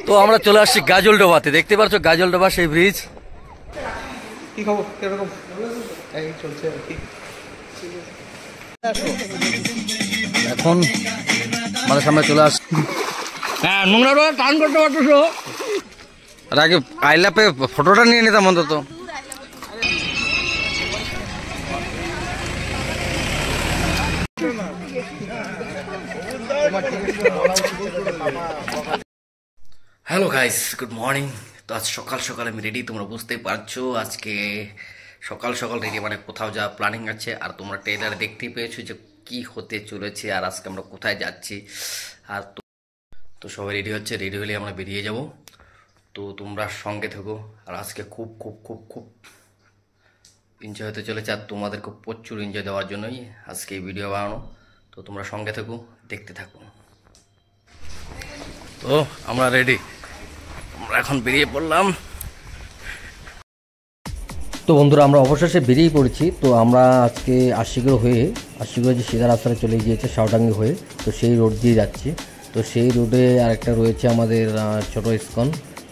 তো আমরা চলে আসছি গাজলডোবাতে, দেখতে পাচ্ছ গাজলডোবা সেই ব্রিজ। কি খবর, কিরকম এই চলছে আর কি। এখন আমাদের সামনে চলে আসছে, হ্যাঁ নোংরা টান করতে পারছো। আর আগে আইলাপে ফটোটা নিয়ে নিতাম অন্তত। Hello guys, good morning. তো আজ সকাল সকাল আমি রেডি, তোমরা বুঝতেই পারছো আজকে সকাল সকাল রেডি, মানে কোথাও যাওয়া প্ল্যানিং আছে। আর তোমরা ট্রেলারে দেখতেই পেয়েছো যে কি হতে চলেছে আর আজকে আমরা কোথায় যাচ্ছি। আর তো সবাই রেডি হচ্ছে, রেডি হলে আমরা বেরিয়ে যাব। তো তোমরা সঙ্গে থেকো। আর আজকে খুব খুব খুব খুব এনজয় হতে চলেছে, আর তোমাদেরকে প্রচুর এনজয় দেওয়ার জন্যই আজকে এই ভিডিও বানানো। তো তোমরা সঙ্গে থেকো, দেখতে থাকো। তো আমরা রেডি, আমরা এখন বেরিয়ে পড়লাম। তো বন্ধুরা আমরা অবশেষে বেরিয়ে পড়েছি। তো আমরা আজকে আশিগড় হয়ে যে সিধা রাস্তাটা চলে গিয়েছে শাওডাঙ্গি হয়ে, তো সেই রোড দিয়ে যাচ্ছি। তো সেই রোডে আরেকটা রয়েছে আমাদের ছোট ইস্কন,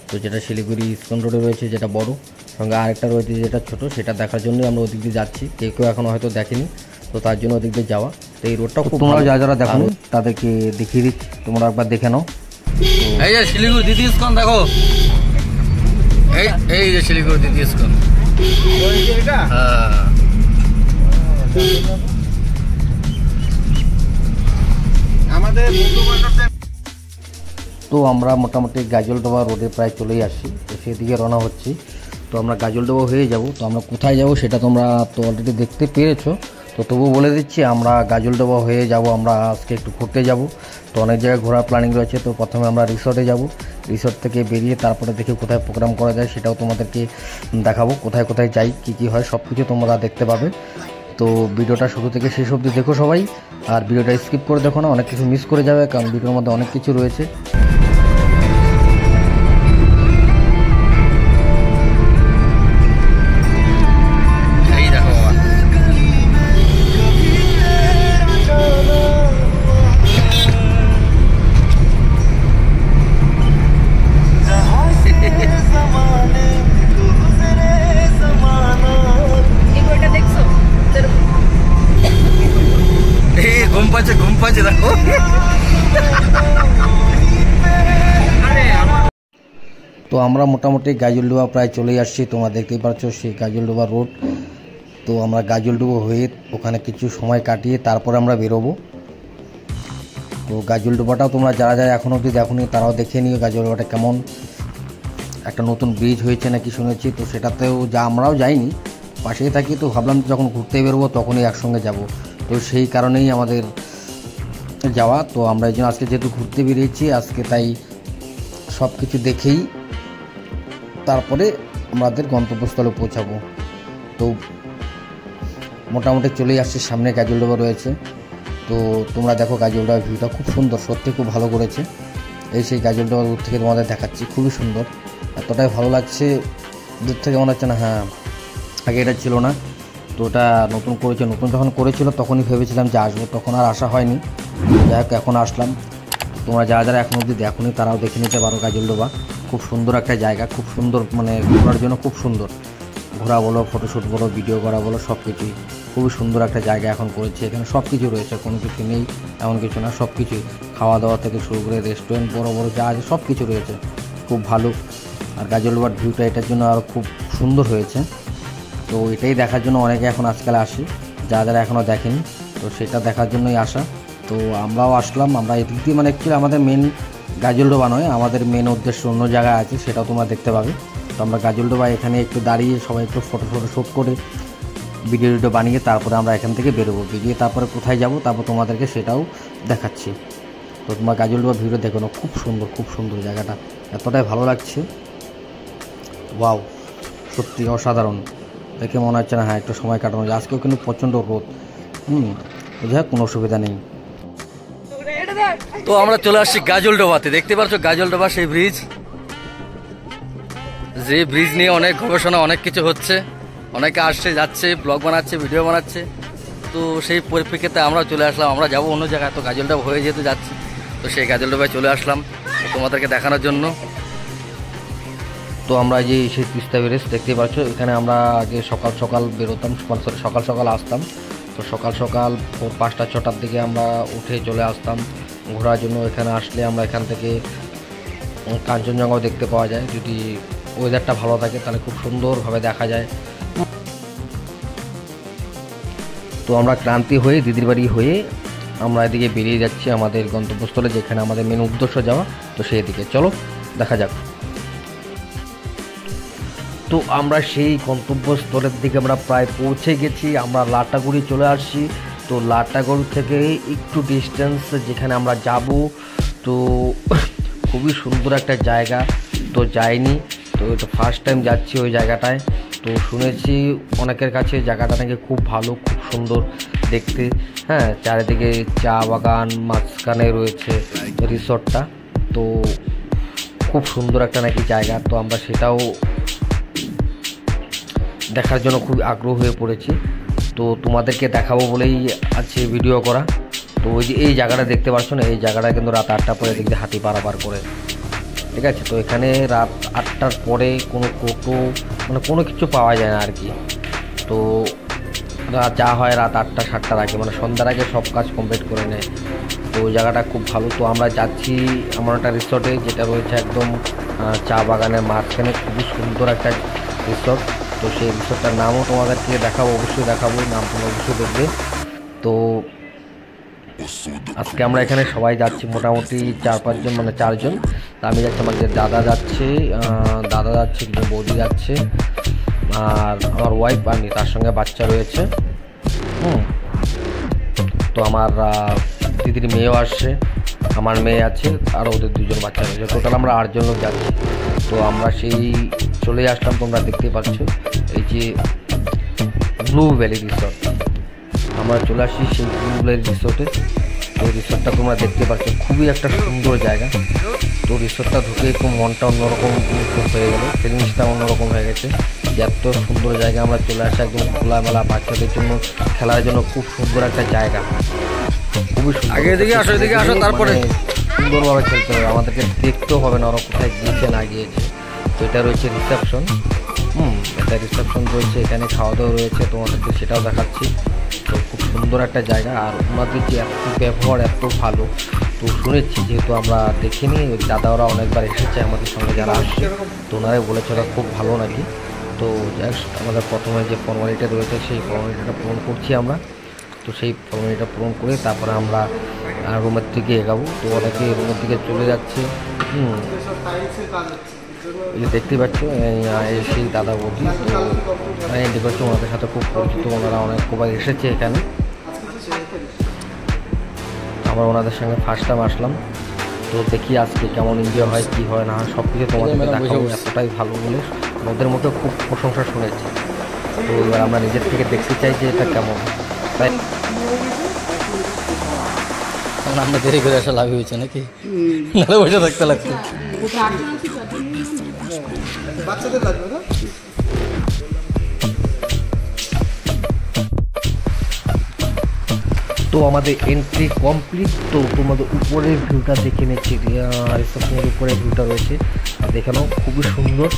তো যেটা শিলিগুড়ি ইস্কন রোডে রয়েছে, যেটা বড়। সঙ্গে আরেকটা রয়েছে যেটা ছোট, সেটা দেখার জন্যই আমরা ওদিক দিয়ে যাচ্ছি। কেউ এখনও হয়তো দেখেনি, তো তার জন্য ওদিক দিয়ে যাওয়া। তো এই রোডটা খুব, তোমরা যারা দেখো তাদেরকে দেখিয়ে দিচ্ছি, তোমরা একবার দেখে নাও। এই যে শিলিগুড়ি দ্বিতীয় ইস্কন দেখো, এই যে শিলিগুড়ি দ্বিতীয় ইস্কন। তো আমরা মোটামুটি গাজলডোবা রোডে প্রায় চলেই আসছি, তো সেদিকে রওনা হচ্ছি। তো আমরা গাজলডোবা হয়ে যাব। তো আমরা কোথায় যাব সেটা তোমরা তো অলরেডি দেখতে পেরেছো, তো তবুও বলে দিচ্ছি আমরা গাজলডোবা হয়ে যাব। আমরা আজকে একটু ঘুরতে যাব, তো অনেক জায়গায় ঘোরার প্ল্যানিং রয়েছে। তো প্রথমে আমরা রিসর্টে যাব, রিসর্ট থেকে বেরিয়ে তারপরে দেখি কোথায় প্রোগ্রাম করা যায়, সেটাও তোমাদেরকে দেখাবো। কোথায় কোথায় যাই, কী কী হয়, সব কিছু তোমরা দেখতে পাবে। তো ভিডিওটা শুরু থেকে শেষ অবধি দেখো সবাই, আর ভিডিওটা স্কিপ করে দেখো না, অনেক কিছু মিস করে যাবে, কারণ ভিডিওর মধ্যে অনেক কিছু রয়েছে। ঘুম পাচ্ছে দেখো। তো আমরা মোটামুটি গাজলডোবা প্রায় চলেই আসছি, তোমরা দেখতেই পাচ্ছ সেই গাজলডোবা রোড। তো আমরা গাজলডোবা হয়ে ওখানে কিছু সময় কাটিয়ে তারপরে আমরা বেরোবো। তো গাজলডোবাটাও তোমরা যারা যারা এখনও অবধি দেখোনি তারাও দেখে নিও গাজলডোবাটা কেমন। একটা নতুন ব্রিজ হয়েছে নাকি শুনেছি, তো সেটাতেও আমরাও যাইনি, পাশেই থাকি। তো ভাবলাম যখন ঘুরতে বেরোবো তখনই একসঙ্গে যাব, তো সেই কারণেই আমাদের যাওয়া। তো আমরা এই জন্য আজকে যেহেতু ঘুরতে বেরিয়েছি আজকে, তাই সব কিছু দেখেই তারপরে আমাদের গন্তব্যস্থলে পৌঁছাবো। তো মোটামুটি চলেই আসছে, সামনে গাজলডোবা রয়েছে। তো তোমরা দেখো গাজলডোবার ভিউটা খুব সুন্দর, সত্যি খুব ভালো করেছে। এই সেই গাজলডোবা দূর থেকে তোমাদের দেখাচ্ছি, খুবই সুন্দর, এতটাই ভালো লাগছে দূর থেকে মনে হচ্ছে না হ্যাঁ আগে এটা ছিল না। তো ওটা নতুন করেছে, নতুন যখন করেছিল তখনই ভেবেছিলাম যে আসবো, তখন আর আসা হয়নি। যাই হোক এখন আসলাম। তোমরা যারা যারা এখন অবধি দেখোনি তারাও দেখে নিতে পারো। গাজলডোবা খুব সুন্দর একটা জায়গা, খুব সুন্দর, মানে ঘোরার জন্য খুব সুন্দর। ঘোরা বলো, ফটোশ্যুট বলো, ভিডিও করা বলো, সব কিছুই খুবই সুন্দর একটা জায়গা এখন করেছে। এখানে সব কিছু রয়েছে, কোনো কিছু নেই এমন কিছু না, সব কিছুই, খাওয়া দাওয়া থেকে শুরু করে রেস্টুরেন্ট বড় বড় যা আছে সব কিছু রয়েছে, খুব ভালো। আর গাজলডোবার ভিউটা এটার জন্য আরও খুব সুন্দর হয়েছে। তো এটাই দেখার জন্য অনেকে এখন আজকাল আসে, যারা যারা এখনও দেখেনি, তো সেটা দেখার জন্যই আসা। তো আমরাও আসলাম। আমরা এদিক দিয়ে, মানে অ্যাকচুয়ালি আমাদের মেন গাজলডোবা নয়, আমাদের মেন উদ্দেশ্য অন্য জায়গায় আছে, সেটাও তোমরা দেখতে পাবে। তো আমরা গাজলডোবা এখানে একটু দাঁড়িয়ে সবাই একটু ফটো শ্যুট করে ভিডিও বানিয়ে তারপরে আমরা এখান থেকে বেরোবো। বেরিয়ে তারপরে কোথায় যাব তারপর তোমাদেরকে সেটাও দেখাচ্ছি। তো তোমরা গাজলডোবা ভিডিও দেখো না, খুব সুন্দর, খুব সুন্দর জায়গাটা, এতটাই ভালো লাগছে, ওয়াও, সত্যি অসাধারণ। দেখে মনে হচ্ছে না হ্যাঁ একটু সময় কাটানো যায়। আজকেও কিন্তু প্রচণ্ড রোদ, যাই হোক কোনো অসুবিধা নেই। তো আমরা চলে আসছি গাজলডোবাতে, দেখতে পাচ্ছ গাজলডোবা সেই ব্রিজ, যে ব্রিজ নিয়ে অনেক গবেষণা, অনেক কিছু হচ্ছে, অনেকে আসছে যাচ্ছে, ব্লগ বানাচ্ছে, ভিডিও বানাচ্ছে। তো সেই পরিপ্রেক্ষিতে আমরা চলে আসলাম। আমরা যাবো অন্য জায়গায়, তো গাজলডোবা হয়ে যেহেতু যাচ্ছি, তো সেই গাজলডোবায় চলে আসলাম। তোমাদেরকে দেখানোর জন্য। তো আমরা যে সেই তিস্তা ব্রিজ দেখতে পাচ্ছ, এখানে আমরা আগে সকাল সকাল বেরোতাম, সকাল সকাল আসতাম। তো সকাল সকাল 5টা 6টার দিকে আমরা উঠে চলে আসতাম ঘোরার জন্য। এখানে আসলে আমরা এখান থেকে কাঞ্চনজঙ্ঘাও দেখতে পাওয়া যায়, যদি ওয়েদারটা ভালো থাকে তাহলে খুব সুন্দরভাবে দেখা যায়। তো আমরা ক্লান্তি হয়ে দিদির বাড়ি হয়ে আমরা এদিকে বেরিয়ে যাচ্ছি আমাদের গন্তব্যস্থলে, যেখানে আমাদের মেন উদ্দেশ্য যাওয়া। তো সেই দিকে চলো দেখা যাক। তো আমরা সেই গন্তব্যস্থলের দিকে আমরা প্রায় পৌঁছে গেছি, আমরা লাটাগুড়ি চলে আসছি। তো লাটাগুড়ি থেকে একটু ডিস্টেন্স যেখানে আমরা যাব, তো খুবই সুন্দর একটা জায়গা। তো যাইনি, তো এটা ফার্স্ট টাইম যাচ্ছি ওই জায়গাটায়। তো শুনেছি অনেকের কাছে জায়গাটা নাকি খুব ভালো, খুব সুন্দর দেখতে। হ্যাঁ, চারিদিকে চা বাগান, মাঝখানে রয়েছে রিসর্টটা। তো খুব সুন্দর একটা নাকি জায়গা। তো আমরা সেটাও দেখার জন্য খুব আগ্রহ হয়ে পড়েছি। তো তোমাদেরকে দেখাবো বলেই আছে ভিডিও করা। তো ওই যে এই জায়গাটা দেখতে পাচ্ছ না, এই জায়গাটা কিন্তু রাত 8টা পরে দেখতে হাতি পারাপার করে, ঠিক আছে। তো এখানে রাত 8টার পরে কোনো টোটো মানে কোনো কিছু পাওয়া যায় না আর কি। তো যা হয় রাত 8টা 7টার আগে, মানে সন্ধ্যার আগে সব কাজ কমপ্লিট করে নেয়। তো ওই জায়গাটা খুব ভালো। তো আমরা যাচ্ছি আমার একটা রিসর্টে, যেটা রয়েছে একদম চা বাগানের মাঝখানে, খুবই সুন্দর একটা রিসর্ট। তো সেই রিসর্টটার নামও তোমাদেরকে দেখাবো, অবশ্যই দেখাবো, নাম তোমরা অবশ্যই দেখবে। তো আজকে আমরা এখানে সবাই যাচ্ছি মোটামুটি 4-5 জন, মানে 4 জন। তা আমি যাচ্ছি, আমাদের দাদা যাচ্ছে, কিছু বৌদি যাচ্ছে, আর আমার ওয়াইফ, আমি, তার সঙ্গে বাচ্চা রয়েছে। তো আমার দিদির মেয়েও আসছে, আমার মেয়ে আছে, আর ওদের 2 জন বাচ্চা রয়েছে। টোটাল আমরা 8 জন লোক যাচ্ছি। তো আমরা সেই চলে আসলাম, তোমরা দেখতেই পাচ্ছ এই যে ব্লু ভ্যালি রিসর্ট। আমরা চলে আসি সেই ব্লু ভ্যালি রিসর্টে। তো রিসর্টটা তোমরা দেখতে পাচ্ছ, খুবই একটা সুন্দর জায়গা। তো রিসর্টটা ঢুকে একটু মনটা অন্যরকম হয়ে গেল, ফিলিংসটা অন্যরকম হয়ে গেছে। যে এত সুন্দর জায়গা আমরা চলে আসি, একদম খোলামেলা বাচ্চাদের জন্য খেলার জন্য খুব সুন্দর একটা জায়গা, খুবই সুন্দর। আগে এদিকে আসো, তারপরে সুন্দরভাবে খেলতে হবে, আমাদেরকে দেখতেও হবে না ওরা কোথায় গিয়েছে না গিয়েছে। তো এটা রয়েছে রিসেপশন, এটা রিসেপশন রয়েছে, এখানে খাওয়া দাওয়া রয়েছে, তোমাদেরকে সেটাও দেখাচ্ছি। তো খুব সুন্দর একটা জায়গা, আর ওনাদের যে এত ব্যবহার এত ভালো। তো শুনেছি, যেহেতু আমরা দেখিনি, দাদা ওরা অনেকবার এসেছে আমাদের সঙ্গে যারা আসছে, তো ওনারাই বলেছে ওরা খুব ভালো নাকি। তো জাস্ট আমাদের প্রথমে যে ফর্মালিটি রয়েছে সেই ফর্মালিটিটা পূরণ করছি আমরা। তো সেই ফর্মালিটিটা পূরণ করে তারপরে আমরা রুমের দিকে এগাবো। তো অনেকে রুমের দিকে চলে যাচ্ছে। এই যে দেখতে পাচ্ছ সেই দাদা বৌদি, তো এন্ট্রি করছে, ওনাদের সাথে খুব পরিচিত, ওনারা অনেক কবার এসেছে এখানে। আমরা ওনাদের সঙ্গে ফার্স্ট টাইম আসলাম। তো দেখি আজকে কেমন এনজয় হয়, কী হয় না হয় সব কিছু তোমাদেরকে দেখাবো। এতটাই ভালো বলে ওদের মধ্যে খুব প্রশংসা শুনেছি। তো এবার আমরা নিজের থেকে দেখতে চাই যে এটা কেমন। তাই আমরা দেরি করে আসা লাভ হয়েছে নাকি, নাহলে বসে থাকতে লাগছে। বাচ্চাদের লাগবে না। তো আমাদের এন্ট্রি কমপ্লিট। তো তোমাদের উপরের ভিউটা দেখে নিচ্ছি, রিসেপশনের উপরের ভিউটা রয়েছে, দেখে নাও, খুবই সুন্দর।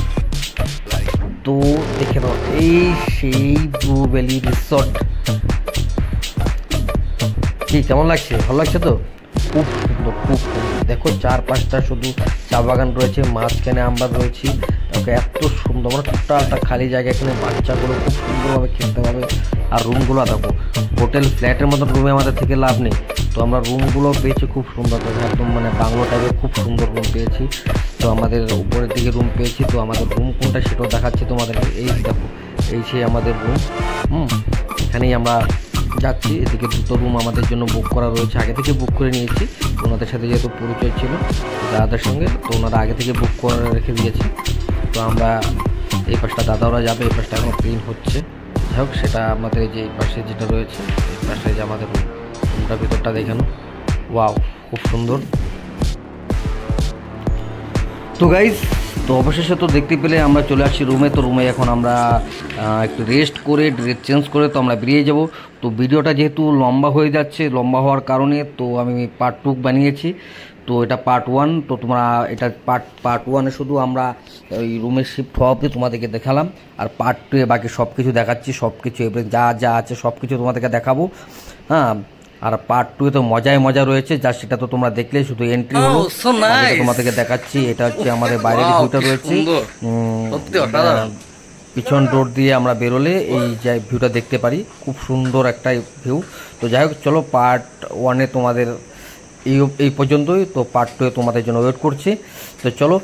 তো দেখে নাও, এই সেই ব্লু ভ্যালি রিসর্ট। কি কেমন লাগছে? ভালো লাগছে তো? খুব সুন্দর, খুব সুন্দর। দেখো 4-5টা শুধু চা বাগান রয়েছে, মাঝখানে আমরা রয়েছি। এত সুন্দর, মানে টোটালটা খালি জায়গা, এখানে বাচ্চাগুলো খুব সুন্দরভাবে খেলতে পারবে। আর রুমগুলো দেখো, হোটেল ফ্ল্যাটের মতো রুমে আমাদের থেকে লাভ নেই। তো আমরা রুমগুলো পেয়েছি খুব সুন্দর, একদম মানে বাংলো টাইপের খুব সুন্দর রুম পেয়েছি। তো আমাদের উপরের দিকে রুম পেয়েছি। তো আমাদের রুম কোনটা সেটাও দেখাচ্ছি তোমাদেরকে। এই দেখো, এই সেই আমাদের রুম। এখানেই আমরা যাচ্ছি। এদিকে 2টো রুম আমাদের জন্য বুক করা রয়েছে, আগে থেকে বুক করে নিয়েছি। ওনাদের সাথে যেহেতু পরিচয় ছিল দাদাদের সঙ্গে, তো ওনারা আগে থেকে বুক করে রেখে দিয়েছে। তো আমরা এই পাশটা দাদারা যাবে, এই পাশটা এখন ক্লিন হচ্ছে। যাই হোক, সেটা আমাদের এই যে এই পাশে যেটা রয়েছে, এই পাশে যে আমাদের রুমটা, ভিতরটা দেখানো, ওয়াও, খুব সুন্দর। তো গাইস, তো অবশেষে তো দেখতে পেলে আমরা চলে আসছি রুমে। তো রুমে এখন আমরা একটু রেস্ট করে ড্রেস চেঞ্জ করে তো আমরা বেরিয়ে যাব। তো ভিডিওটা যেহেতু লম্বা হয়ে যাচ্ছে, লম্বা হওয়ার কারণে তো আমি পার্ট 2 বানিয়েছি। তো এটা পার্ট 1। তো তোমরা এটা পার্ট 1-এ শুধু আমরা ওই রুমে শিফট হওয়া অবধি তোমাদেরকে দেখালাম, আর পার্ট 2-এ বাকি সব কিছু দেখাচ্ছি, সব কিছু এবারে যা যা আছে সব কিছু তোমাদেরকে দেখাবো। হ্যাঁ, আর পার্ট 2-এ তো মজাই মজা রয়েছে, যা সেটা তো তোমরা দেখলে, শুধু এন্ট্রি হলো তোমাদেরকে দেখাচ্ছি। এটা হচ্ছে আমাদের বাইরের ভিউটা রয়েছে, পিছন রোড দিয়ে আমরা বেরোলে এই যে ভিউটা দেখতে পারি, খুব সুন্দর একটা ভিউ। তো যাই হোক, চলো পার্ট 1-এ তোমাদের এই পর্যন্তই। তো পার্ট 2-এ তোমাদের জন্য ওয়েট করছি। তো চলো,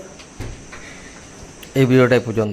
এই ভিডিওটাই পর্যন্ত।